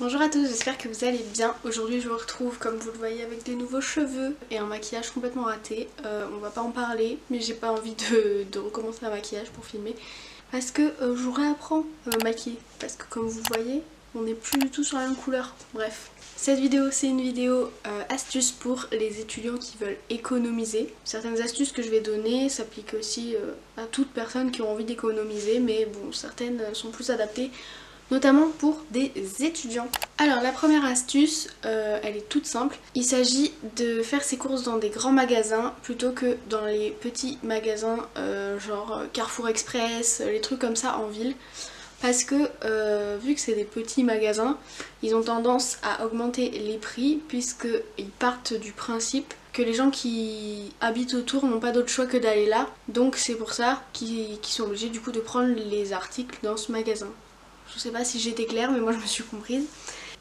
Bonjour à tous, j'espère que vous allez bien. Aujourd'hui je vous retrouve comme vous le voyez avec des nouveaux cheveux et un maquillage complètement raté. On va pas en parler mais j'ai pas envie de recommencer un maquillage pour filmer parce que je réapprends à me maquiller parce que comme vous voyez on n'est plus du tout sur la même couleur. Bref, cette vidéo c'est une vidéo astuce pour les étudiants qui veulent économiser. Certaines astuces que je vais donner s'appliquent aussi à toute personne qui ont envie d'économiser, mais bon, certaines sont plus adaptées notamment pour des étudiants. Alors la première astuce, elle est toute simple. Il s'agit de faire ses courses dans des grands magasins plutôt que dans les petits magasins genre Carrefour Express, les trucs comme ça en ville. Parce que vu que c'est des petits magasins, ils ont tendance à augmenter les prix puisqu'ils partent du principe que les gens qui habitent autour n'ont pas d'autre choix que d'aller là. Donc c'est pour ça qu'ils sont obligés du coup de prendre les articles dans ce magasin. Je sais pas si j'étais claire mais moi je me suis comprise.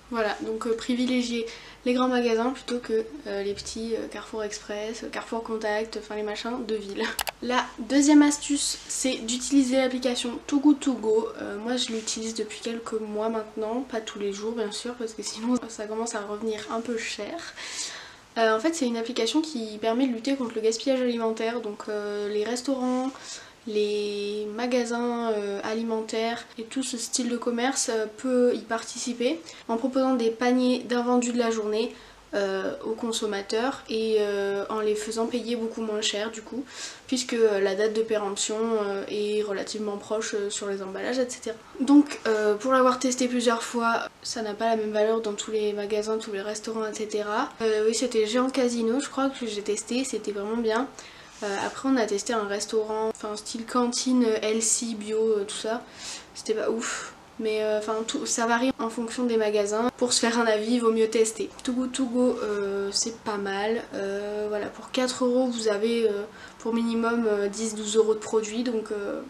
Voilà, donc privilégier les grands magasins plutôt que les petits Carrefour Express, Carrefour Contact, enfin les machins de ville. La deuxième astuce, c'est d'utiliser l'application Too Good To Go. Moi je l'utilise depuis quelques mois maintenant, pas tous les jours bien sûr parce que sinon ça commence à revenir un peu cher. En fait c'est une application qui permet de lutter contre le gaspillage alimentaire, donc les restaurants, les magasins alimentaires et tout ce style de commerce peut y participer en proposant des paniers d'invendus de la journée aux consommateurs et en les faisant payer beaucoup moins cher du coup puisque la date de péremption est relativement proche sur les emballages, etc. Donc pour l'avoir testé plusieurs fois, ça n'a pas la même valeur dans tous les magasins, tous les restaurants, etc. Oui, c'était Géant Casino, je crois que j'ai testé, c'était vraiment bien. Après on a testé un restaurant, enfin style cantine, healthy, bio, tout ça, c'était pas ouf. Mais enfin ça varie en fonction des magasins. Pour se faire un avis, il vaut mieux tester. Too Good To Go, c'est pas mal. Voilà, pour 4 € vous avez pour minimum 10-12 € de produits. Donc,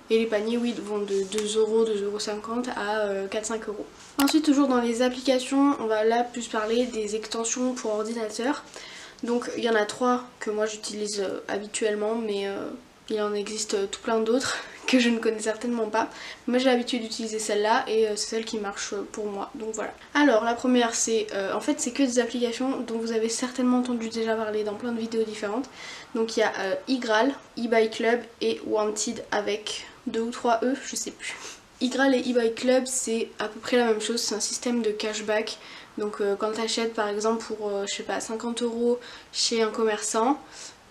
et les paniers oui vont de 2 €, 2,50 € à 4-5 €. Ensuite toujours dans les applications, on va là plus parler des extensions pour ordinateur. Donc il y en a 3 que moi j'utilise habituellement, mais il en existe tout plein d'autres que je ne connais certainement pas. Moi j'ai l'habitude d'utiliser celle-là et c'est celle qui marche pour moi, donc voilà. Alors la première c'est, en fait c'est que des applications dont vous avez certainement entendu déjà parler dans plein de vidéos différentes. Donc il y a Igral, eBay Club et Wanted avec 2 ou 3 E, je sais plus. Igral et eBay Club c'est à peu près la même chose, c'est un système de cashback. Donc quand tu achètes par exemple pour je sais pas 50 € chez un commerçant,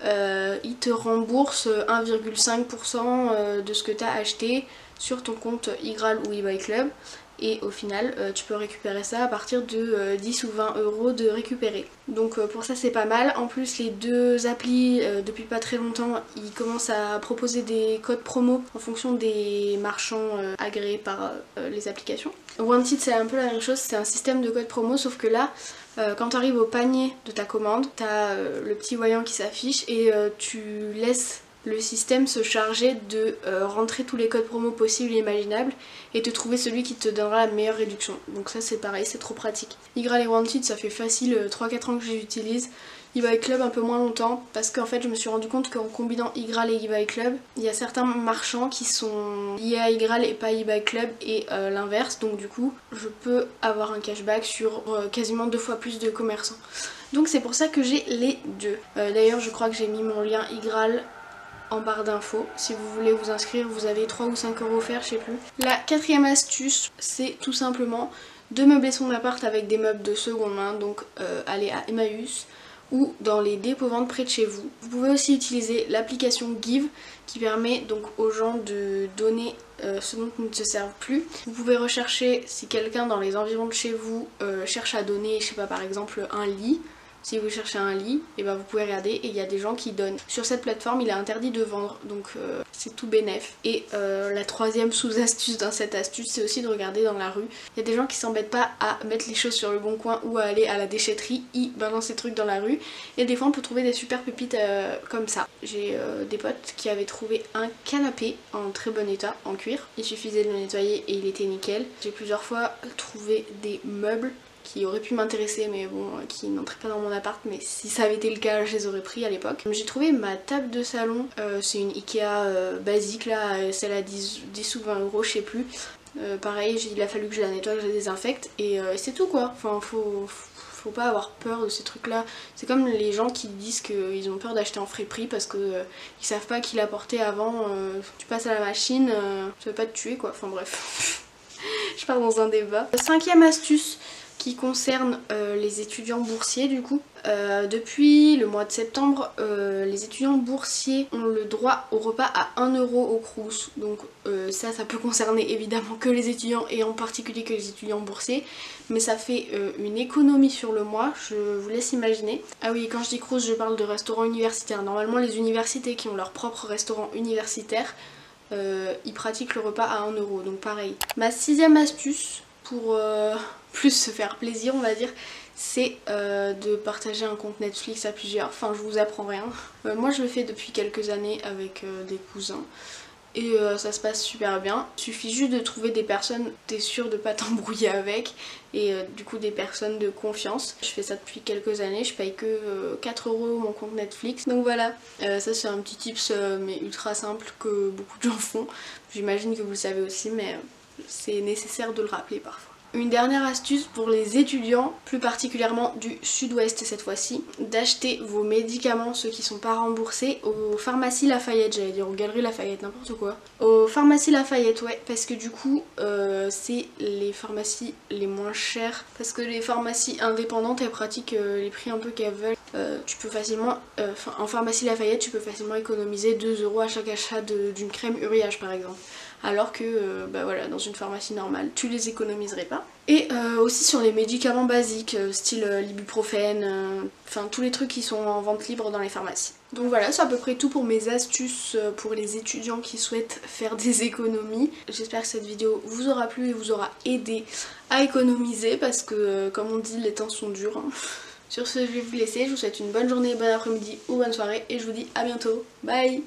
il te rembourse 1,5% de ce que tu as acheté sur ton compte Igral ou eBay Club. Et au final tu peux récupérer ça à partir de 10 ou 20 € de récupérer. Donc pour ça c'est pas mal. En plus les deux applis depuis pas très longtemps ils commencent à proposer des codes promo en fonction des marchands agréés par les applications. Wanted c'est un peu la même chose, c'est un système de code promo sauf que là quand tu arrives au panier de ta commande, tu as le petit voyant qui s'affiche et tu laisses le système se charger de rentrer tous les codes promo possibles et imaginables et te trouver celui qui te donnera la meilleure réduction. Donc ça c'est pareil, c'est trop pratique. Igral et Wanted ça fait facile 3-4 ans que j'utilise. eBay Club un peu moins longtemps parce qu'en fait je me suis rendu compte qu'en combinant Igral et eBay Club, il y a certains marchands qui sont liés à Igral et pas eBay Club et l'inverse, donc du coup je peux avoir un cashback sur quasiment 2 fois plus de commerçants. Donc c'est pour ça que j'ai les deux. D'ailleurs je crois que j'ai mis mon lien Igral en barre d'infos. Si vous voulez vous inscrire, vous avez 3 ou 5 € offerts, je sais plus. La quatrième astuce, c'est tout simplement de meubler son appart avec des meubles de seconde main, donc aller à Emmaüs ou dans les dépôts-ventes près de chez vous. Vous pouvez aussi utiliser l'application Give qui permet donc aux gens de donner ce dont ils ne se servent plus. Vous pouvez rechercher si quelqu'un dans les environs de chez vous cherche à donner, je sais pas, par exemple un lit. Si vous cherchez un lit, et ben vous pouvez regarder et il y a des gens qui donnent. Sur cette plateforme, il est interdit de vendre, donc c'est tout bénef. Et la troisième sous-astuce dans cette astuce, c'est aussi de regarder dans la rue. Il y a des gens qui s'embêtent pas à mettre les choses sur le bon coin ou à aller à la déchetterie, ils balancent ces trucs dans la rue. Et des fois, on peut trouver des super pépites comme ça. J'ai des potes qui avaient trouvé un canapé en très bon état, en cuir. Il suffisait de le nettoyer et il était nickel. J'ai plusieurs fois trouvé des meubles qui auraient pu m'intéresser mais bon qui n'entraient pas dans mon appart, mais si ça avait été le cas je les aurais pris à l'époque. J'ai trouvé ma table de salon, c'est une Ikea basique là, celle à 10 ou 20 € je sais plus. Pareil, il a fallu que je la nettoie, que je la désinfecte et c'est tout quoi. Enfin, faut pas avoir peur de ces trucs là. C'est comme les gens qui disent qu'ils ont peur d'acheter en friperie parce que ils savent pas qui l'a porté avant. Tu passes à la machine, ça va pas te tuer quoi. Enfin bref, je pars dans un débat. Cinquième astuce qui concerne les étudiants boursiers du coup. Depuis le mois de septembre, les étudiants boursiers ont le droit au repas à 1 € au Crous. Donc ça peut concerner évidemment que les étudiants et en particulier que les étudiants boursiers. Mais ça fait une économie sur le mois, je vous laisse imaginer. Ah oui, quand je dis Crous, je parle de restaurants universitaires. Normalement les universités qui ont leur propre restaurant universitaire, ils pratiquent le repas à 1 €. Donc pareil. Ma sixième astuce pour plus se faire plaisir on va dire, c'est de partager un compte Netflix à plusieurs. Enfin je vous apprends rien. Moi je le fais depuis quelques années avec des cousins et ça se passe super bien. Il suffit juste de trouver des personnes, t'es sûr de pas t'embrouiller avec et du coup des personnes de confiance. Je fais ça depuis quelques années, je paye que 4 € mon compte Netflix. Donc voilà, ça c'est un petit tips mais ultra simple que beaucoup de gens font. J'imagine que vous le savez aussi mais c'est nécessaire de le rappeler parfois. Une dernière astuce pour les étudiants, plus particulièrement du sud-ouest cette fois-ci, d'acheter vos médicaments, ceux qui sont pas remboursés, aux pharmacies Lafayette, j'allais dire aux galeries Lafayette, n'importe quoi. Aux pharmacies Lafayette, ouais, parce que du coup, c'est les pharmacies les moins chères, parce que les pharmacies indépendantes, elles pratiquent les prix un peu qu'elles veulent. Tu peux facilement, en pharmacie Lafayette, tu peux facilement économiser 2 € à chaque achat d'une crème Uriage par exemple. Alors que bah voilà, dans une pharmacie normale tu les économiserais pas. Et aussi sur les médicaments basiques style l'ibuprofène, enfin tous les trucs qui sont en vente libre dans les pharmacies. Donc voilà, c'est à peu près tout pour mes astuces pour les étudiants qui souhaitent faire des économies. J'espère que cette vidéo vous aura plu et vous aura aidé à économiser parce que comme on dit, les temps sont durs hein. Sur ce, je vais vous laisser, je vous souhaite une bonne journée, bon après-midi ou bonne soirée et je vous dis à bientôt. Bye!